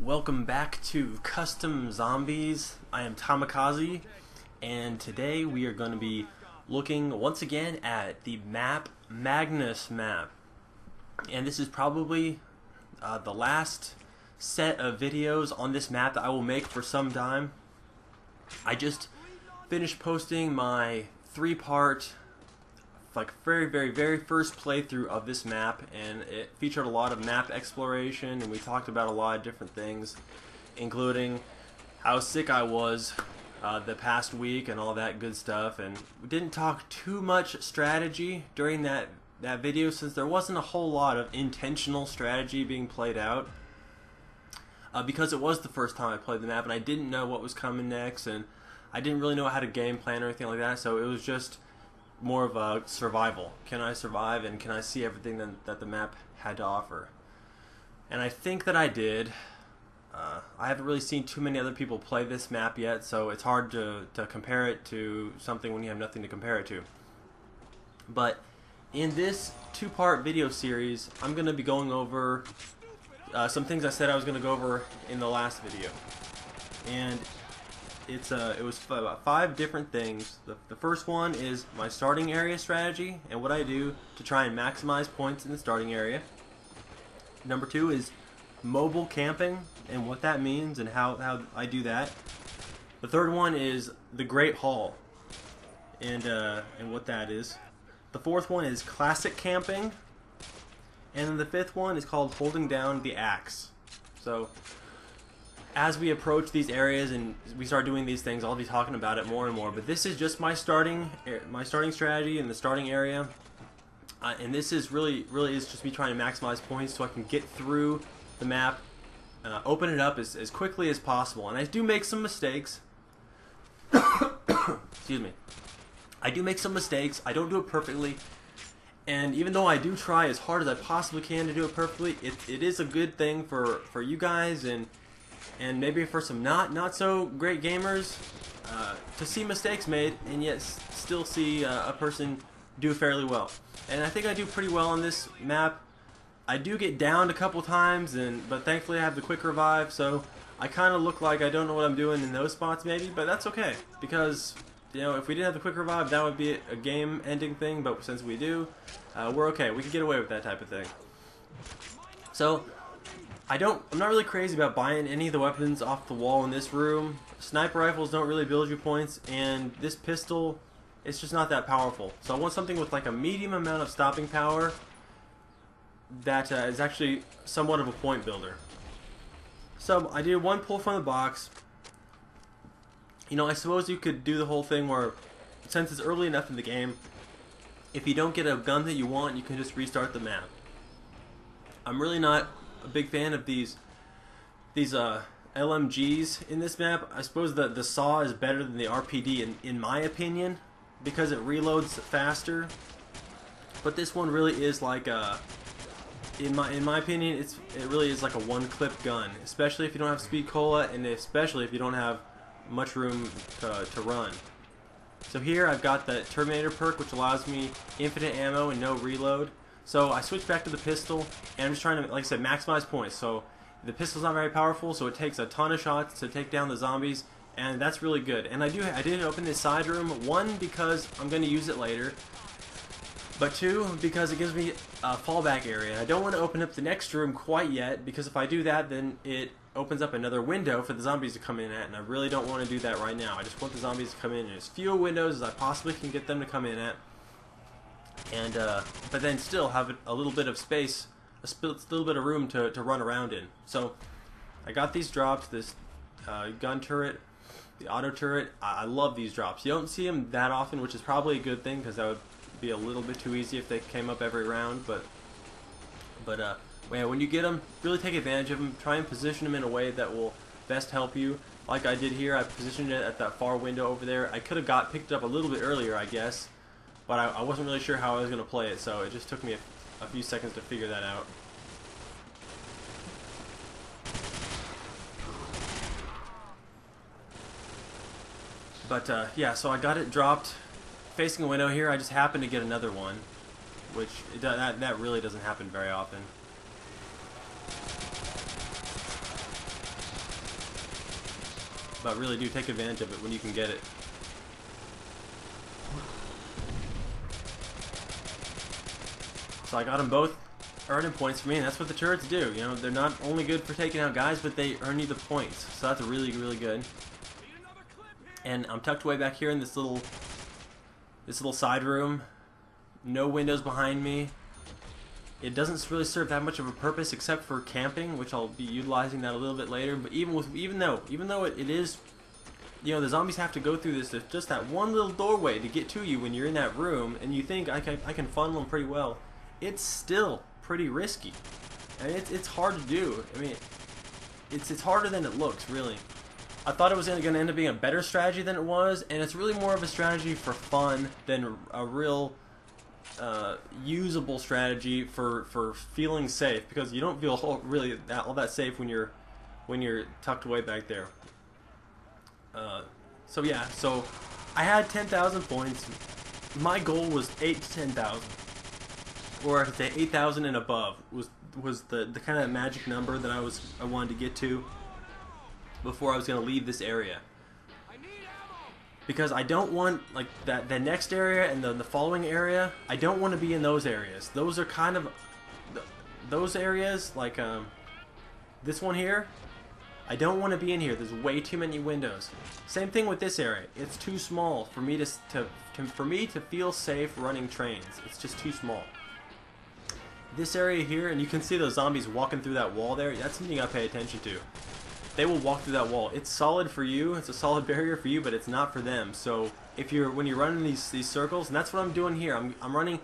Welcome back to Custom Zombies. I am Tamikaze, and today we are going to be looking once again at the Magnus map. And this is probably the last set of videos on this map that I will make for some time. I just finished posting my three-part, very first playthrough of this map, and it featured a lot of map exploration, and we talked about a lot of different things, including how sick I was the past week and all that good stuff. And we didn't talk too much strategy during that video, since there wasn't a whole lot of intentional strategy being played out, because it was the first time I played the map and I didn't know what was coming next, and I didn't really know how to game plan or anything like that. So it was just more of a survival. Can I survive, and can I see everything that the map had to offer? And I think that I did. I haven't really seen too many other people play this map yet, so it's hard to compare it to something when you have nothing to compare it to. But in this two-part video series, I'm going to be going over some things I said I was going to go over in the last video. And it was about 5 different things. The first one is my starting area strategy and what I do to try and maximize points in the starting area. Number 2 is mobile camping and what that means and how I do that. The third one is the Great Hall and what that is. The fourth one is classic camping, and then the fifth one is called holding down the axe. So as we approach these areas and we start doing these things, I'll be talking about it more and more. But this is just my starting strategy in the starting area, and this is really is just me trying to maximize points so I can get through the map, open it up as quickly as possible. And I do make some mistakes. Excuse me. I do make some mistakes. I don't do it perfectly. And even though I do try as hard as I possibly can to do it perfectly, it is a good thing for you guys and maybe for some not so great gamers to see mistakes made and yet still see a person do fairly well. And I think I do pretty well on this map. I do get downed a couple times, but thankfully I have the quick revive, so I kind of look like I don't know what I'm doing in those spots maybe, but that's okay, because if we didn't have the quick revive, that would be a game-ending thing. But since we do, we're okay. We can get away with that type of thing. So I'm not really crazy about buying any of the weapons off the wall in this room. Sniper rifles don't really build you points, and this pistol, it's just not that powerful. So I want something with like a medium amount of stopping power that is actually somewhat of a point builder. So I did one pull from the box. I suppose you could do the whole thing where, since it's early enough in the game, if you don't get a gun that you want, you can just restart the map. I'm really not a big fan of these LMGs in this map. I suppose the SAW is better than the RPD in my opinion, because it reloads faster. But this one really is like in my opinion, it really is like a one-clip gun, especially if you don't have speed cola, and especially if you don't have much room to run. So here I've got the Terminator perk, which allows me infinite ammo and no reload. So I switched back to the pistol, and I'm just trying to, like I said, maximize points. So the pistol's not very powerful, so it takes a ton of shots to take down the zombies, and that's really good. And I did open this side room, 1, because I'm going to use it later, but 2, because it gives me a fallback area. I don't want to open up the next room quite yet, because if I do that, then it opens up another window for the zombies to come in at, and I really don't want to do that right now. I just want the zombies to come in as few windows as I possibly can get them to come in at, and but then still have a little bit of space, a little bit of room to run around in. So I got these drops, this gun turret, the auto turret. I love these drops. You don't see them that often, which is probably a good thing, because that would be a little bit too easy if they came up every round. But when you get them, really take advantage of them. Try and position them in a way that will best help you. Like I did here, I positioned it at that far window over there. I could have picked it up a little bit earlier, I guess, but I wasn't really sure how I was going to play it, so it just took me a few seconds to figure that out. But yeah, so I got it dropped facing a window here. I just happened to get another one, which that really doesn't happen very often. but really do take advantage of it when you can get it. So I got them both earning points for me, and that's what the turrets do. You know, they're not only good for taking out guys, but they earn you the points. So that's really, really good. And I'm tucked away back here in this little side room. No windows behind me. It doesn't really serve that much of a purpose except for camping, which I'll be utilizing that a little bit later. But even though it is, you know, the zombies have to go through this. There's just that one little doorway to get to you when you're in that room, and you think I can funnel them pretty well. It's still pretty risky, and it's hard to do. I mean, it's harder than it looks, really. I thought it was going to end up being a better strategy than it was, and it's really more of a strategy for fun than a real usable strategy for feeling safe, because you don't feel really all that safe when you're tucked away back there. So yeah, so I had 10,000 points. My goal was 8 to 10,000, or I could say 8,000 and above was the kind of magic number that I wanted to get to before I was going to leave this area. Because I don't want, like, the next area and the following area, I don't want to be in those areas. Those are kind of, those areas, like this one here, I don't want to be in here. There's way too many windows. Same thing with this area. It's too small for me to feel safe running trains. It's just too small. This area here, and you can see those zombies walking through that wall there, that's something you gotta pay attention to. They will walk through that wall. It's solid for you, it's a solid barrier for you, but it's not for them. So when you're running these circles, and that's what I'm doing here, I'm running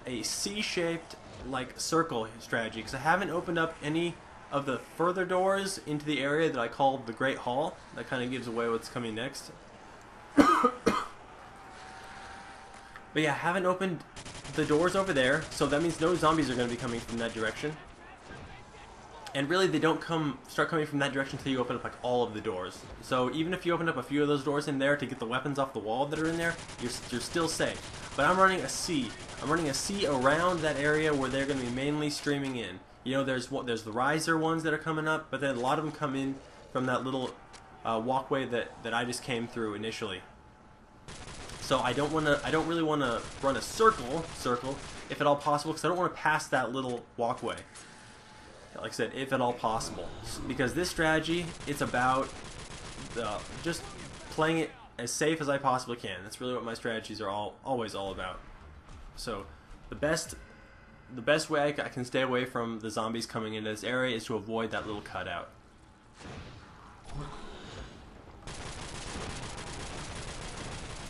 a C-shaped like circle strategy, because I haven't opened up any of the further doors into the area that I call the Great Hall. That kind of gives away what's coming next. But yeah, I haven't opened the doors over there, so that means no zombies are going to be coming from that direction. And really, they don't start coming from that direction until you open up like all of the doors. So even if you open up a few of those doors in there to get the weapons off the wall that are in there, you're still safe. But I'm running a C. I'm running a C around that area where they're going to be mainly streaming in. You know, there's the riser ones that are coming up, but then a lot of them come in from that little walkway that I just came through initially. So I don't really want to run a circle, if at all possible, because I don't want to pass that little walkway. Like I said, if at all possible, because this strategy, it's about just playing it as safe as I possibly can. That's really what my strategies are always all about. So the best way I can stay away from the zombies coming into this area is to avoid that little cutout.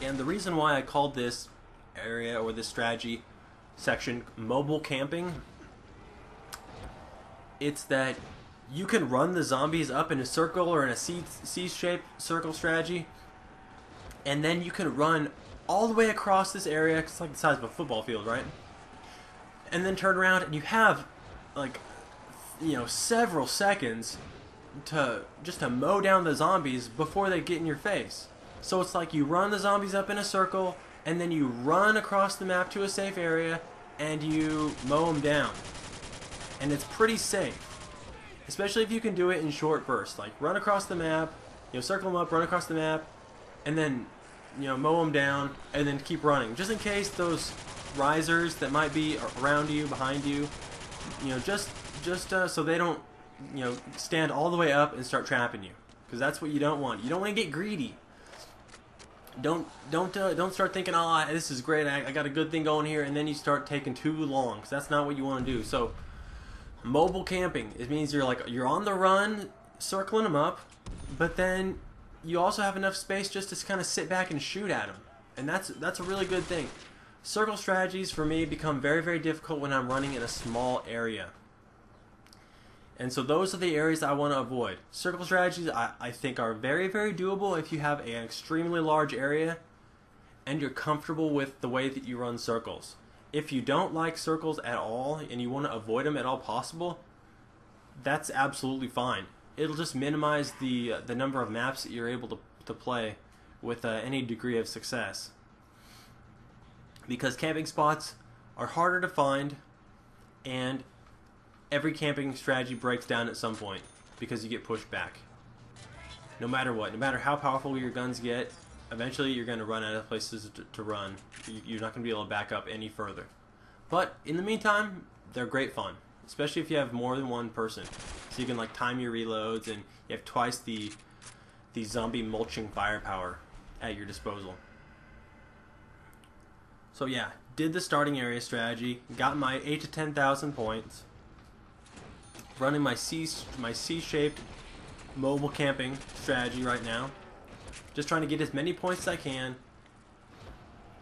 And the reason why I called this area, or this strategy section, mobile camping, it's that you can run the zombies up in a circle or in a C-shaped circle strategy, and then you can run all the way across this area. It's like the size of a football field, right? And then turn around, and you have, like, you know, several seconds to mow down the zombies before they get in your face. So it's like you run the zombies up in a circle, and then you run across the map to a safe area, and you mow them down. And it's pretty safe, especially if you can do it in short bursts. Like, run across the map, you know, circle them up, run across the map, and then, you know, mow them down, and then keep running, just in case those risers that might be around you, behind you, you know, just so they don't, you know, stand all the way up and start trapping you, because that's what you don't want. You don't want to get greedy. Don't start thinking, oh, this is great, I got a good thing going here, and then you start taking too long, because that's not what you want to do. So mobile camping, it means you're on the run, circling them up, but then you also have enough space just to kind of sit back and shoot at them, and that's a really good thing. Circle strategies for me become very, very difficult when I'm running in a small area, and so those are the areas I want to avoid. Circle strategies I think are very, very doable if you have an extremely large area and you're comfortable with the way that you run circles. If you don't like circles at all and you want to avoid them at all possible, that's absolutely fine. It'll just minimize the number of maps that you're able to play with any degree of success. Because camping spots are harder to find, and every camping strategy breaks down at some point because you get pushed back. no matter what, no matter how powerful your guns get, eventually you're going to run out of places to run. You're not going to be able to back up any further. But in the meantime, they're great fun, especially if you have more than one person. So you can like time your reloads, and you have twice the zombie mulching firepower at your disposal. So yeah, did the starting area strategy, got my 8 to 10,000 points, running my C-shaped mobile camping strategy right now. Just trying to get as many points as I can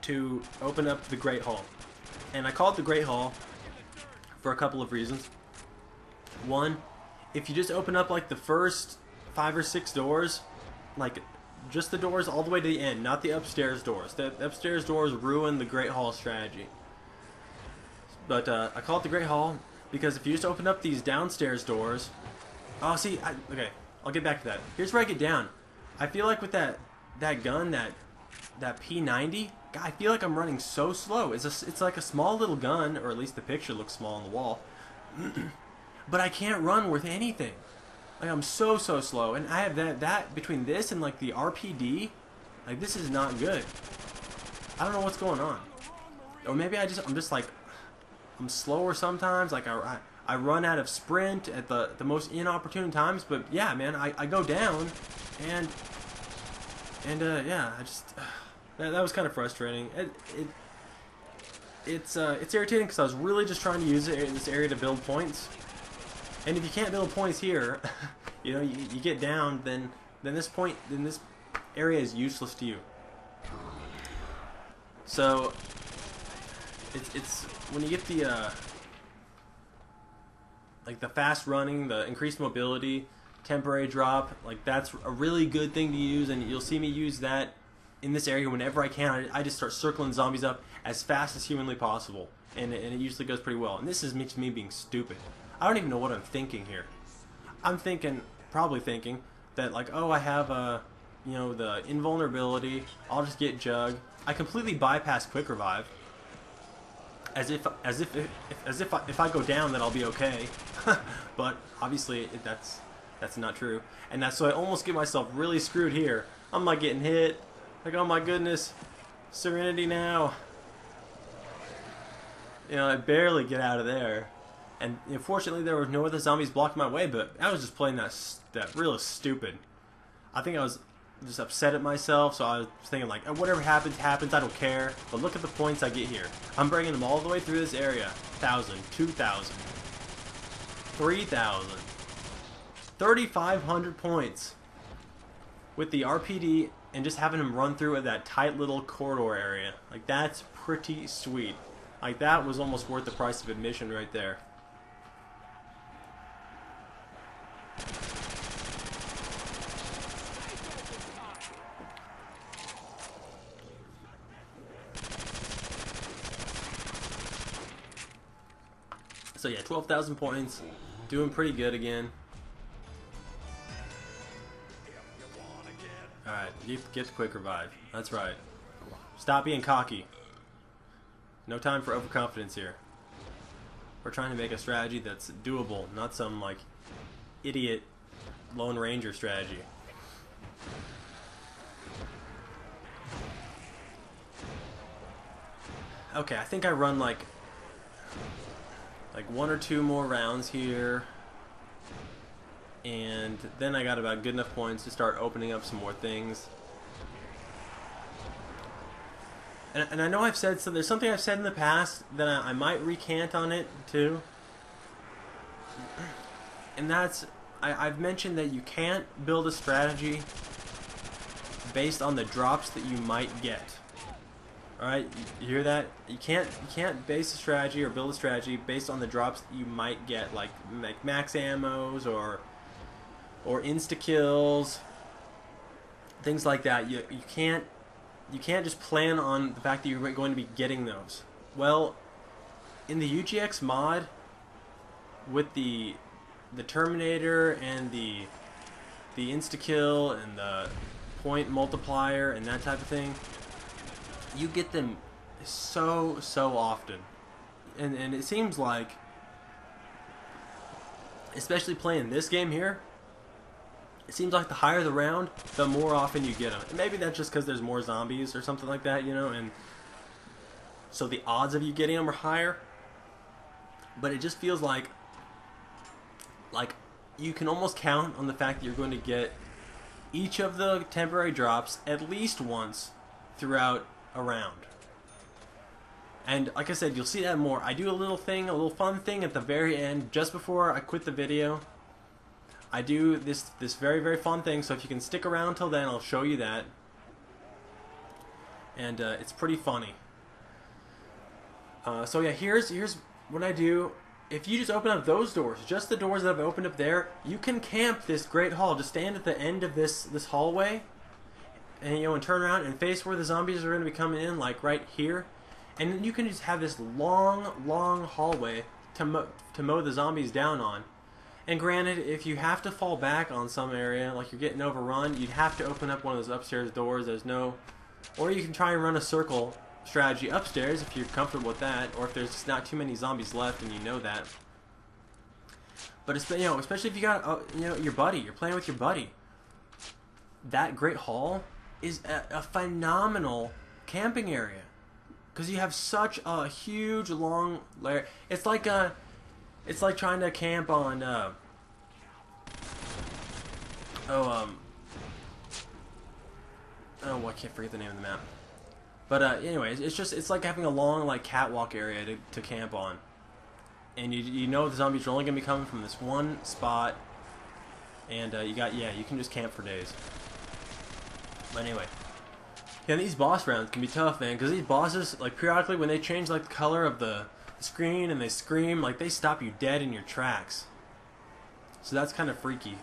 to open up the Great Hall. And I call it the Great Hall for a couple of reasons. One, if you just open up like the first 5 or 6 doors, like just the doors all the way to the end, not the upstairs doors. The upstairs doors ruin the Great Hall strategy. But I call it the Great Hall because if you just open up these downstairs doors... Oh, see, okay, I'll get back to that. Here's where I get down. I feel like with that gun, that P90, God, I feel like I'm running so slow. It's like a small little gun, or at least the picture looks small on the wall. But I can't run with anything. Like, I'm so slow, and I have that between this and like the RPD, like this is not good. I don't know what's going on. Or maybe I'm just like, I'm slower sometimes. Like I run out of sprint at the most inopportune times. But yeah, man, I go down, and yeah, I just that was kind of frustrating. It's irritating because I was really just trying to use this area to build points. And if you can't build points here, you know, you get down, then this area is useless to you. So it's when you get the like the fast running, the increased mobility, temporary drop, like that's a really good thing to use, and you'll see me use that in this area whenever I can. I just start circling zombies up as fast as humanly possible, and it usually goes pretty well. And this is me being stupid. I don't even know what I'm thinking here. I'm probably thinking that like, oh, I have you know, the invulnerability. I'll just get Jug. I completely bypass Quick Revive, as if if I go down, then I'll be okay. But obviously that's not true, and so I almost get myself really screwed here. I'm like getting hit. Like, oh my goodness, Serenity now. You know, I barely get out of there. And unfortunately, there were no other zombies blocking my way, but I was just playing that real stupid. I think I was just upset at myself, so I was thinking like, oh, whatever happens, happens, I don't care. But look at the points I get here. I'm bringing them all the way through this area. 1,000, 2,000, 3,000, 3,500 points with the RPD and just having them run through that tight little corridor area. Like, that's pretty sweet. Like, that was almost worth the price of admission right there. So yeah, 12,000 points, doing pretty good again. Alright, get the Quick Revive. That's right. Stop being cocky. No time for overconfidence here. We're trying to make a strategy that's doable, not some like idiot Lone Ranger strategy. Okay, I think I run like 1 or 2 more rounds here, and then I got about good enough points to start opening up some more things. And I know I've said, so there's something I've said in the past that I might recant on it too, and that's I've mentioned that you can't build a strategy based on the drops that you might get. Alright, you hear that? You can't base a strategy or build a strategy based on the drops that you might get, like max ammos or insta kills, things like that. You can't just plan on the fact that you're going to be getting those. Well, in the UGX mod, with the Terminator and the insta kill and the point multiplier and that type of thing, you get them so often, and it seems like, especially playing this game here, it seems like the higher the round, the more often you get them. And maybe that's just because there's more zombies or something like that, you know, and so the odds of you getting them are higher. But it just feels like you can almost count on the fact that you're going to get each of the temporary drops at least once throughout a round. And like I said, you'll see that more. I do a little fun thing at the very end, just before I quit the video. I do this very, very fun thing, so if you can stick around till then, I'll show you that. And it's pretty funny. So yeah, here's what I do. If you just open up those doors, just the doors that I've opened up there, you can camp this great hall. Just stand at the end of this hallway, and and turn around and face where the zombies are going to be coming in, like right here. And then you can just have this long hallway to mow the zombies down on. And granted, if you have to fall back on some area, like you're getting overrun, you'd have to open up one of those upstairs doors. Or you can try and run a circle strategy upstairs if you're comfortable with that, or if there's just not too many zombies left and you know that. But it's, especially if you got your buddy, you're playing with your buddy. That Great Hall is a phenomenal camping area because you have such a huge long layer. It's like trying to camp on oh, I can't forget the name of the map. But anyways, it's like having a long catwalk area to camp on, and you know the zombies are only gonna be coming from this one spot, and you can just camp for days. But anyway, yeah, these boss rounds can be tough, man, because these bosses, like, periodically when they change the color of the screen and they scream, they stop you dead in your tracks. So that's kind of freaky.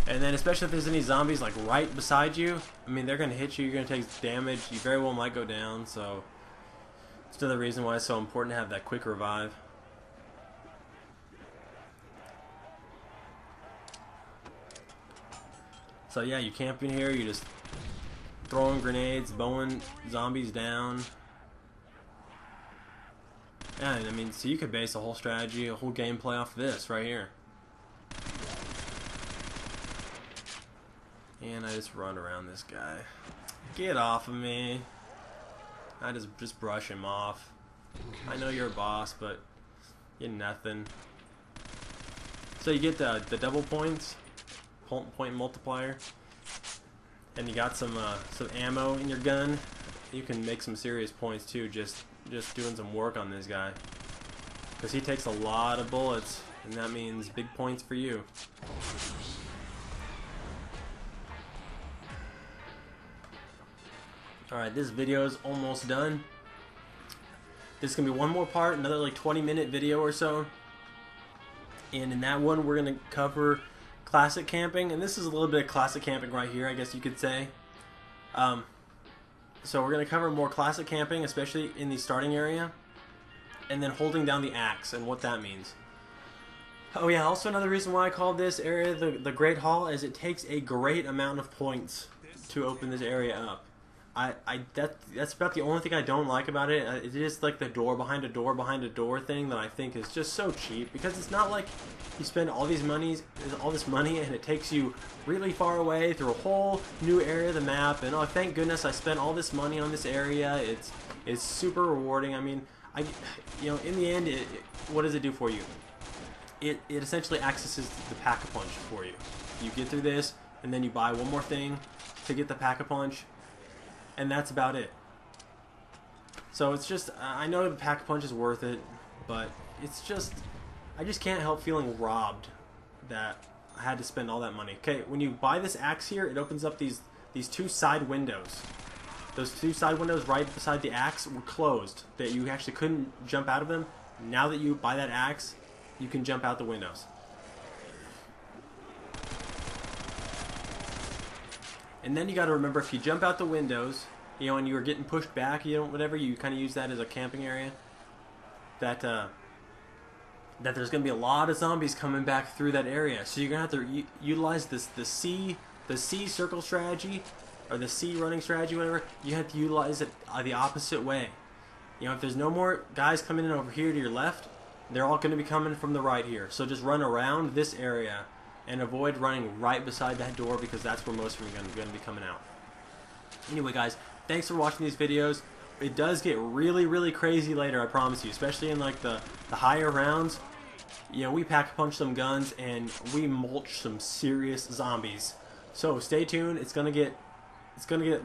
And then especially if there's any zombies right beside you, I mean, they're going to hit you, you're going to take damage, you very well might go down, so it's another reason why it's so important to have that quick revive. So yeah, you camp in here, you just throwing grenades, bowing zombies down. Yeah, I mean, so you could base a whole strategy, a whole gameplay off of this right here. And I just run around this guy. Get off of me. I just brush him off. I know you're a boss, but you're nothing. So you get the double points, point multiplier, and you got some ammo in your gun. You can make some serious points too, just doing some work on this guy, because he takes a lot of bullets, and that means big points for you. Alright, this video is almost done. This is going to be one more part, another 20-minute video or so. And in that one, we're going to cover classic camping. And this is a little bit of classic camping right here, I guess you could say. So we're going to cover more classic camping, especially in the starting area. And then holding down the axe and what that means. Oh yeah, also another reason why I called this area the Great Hall is it takes a great amount of points to open this area up. That's about the only thing I don't like about it. It is the door behind a door behind a door thing that I think is just so cheap, because it's not like you spend all this money and it takes you really far away through a whole new area of the map, and oh, thank goodness I spent all this money on this area. It's super rewarding. I mean, in the end, what does it do for you? It essentially accesses the pack-a-punch for you. You get through this, and then you buy one more thing to get the pack-a-punch. And that's about it. So it's just, I know the pack-a-punch is worth it, but it's just, I just can't help feeling robbed that I had to spend all that money. Okay, when you buy this axe here, it opens up these two side windows. Those two side windows right beside the axe were closed, that you actually couldn't jump out of them. Now that you buy that axe, you can jump out the windows. And then you got to remember, if you jump out the windows, and you are getting pushed back, whatever, you kind of use that as a camping area. That there's going to be a lot of zombies coming back through that area, so you're going to have to utilize the C circle strategy, or the C running strategy, whatever. You have to utilize it the opposite way. If there's no more guys coming in over here to your left, They're all going to be coming from the right here. So just run around this area and avoid running right beside that door because that's where most of them are going to be coming out. Anyway, guys, thanks for watching these videos. It does get really, really crazy later, I promise you, especially in like the higher rounds. You know, we pack-punch some guns and we mulch some serious zombies. So stay tuned. It's gonna get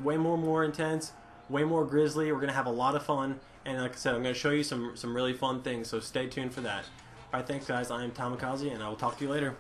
way more intense, way more grisly. We're gonna have a lot of fun, and like I said, I'm gonna show you some really fun things. So stay tuned for that. All right, thanks guys. I am Tamikaze, and I will talk to you later.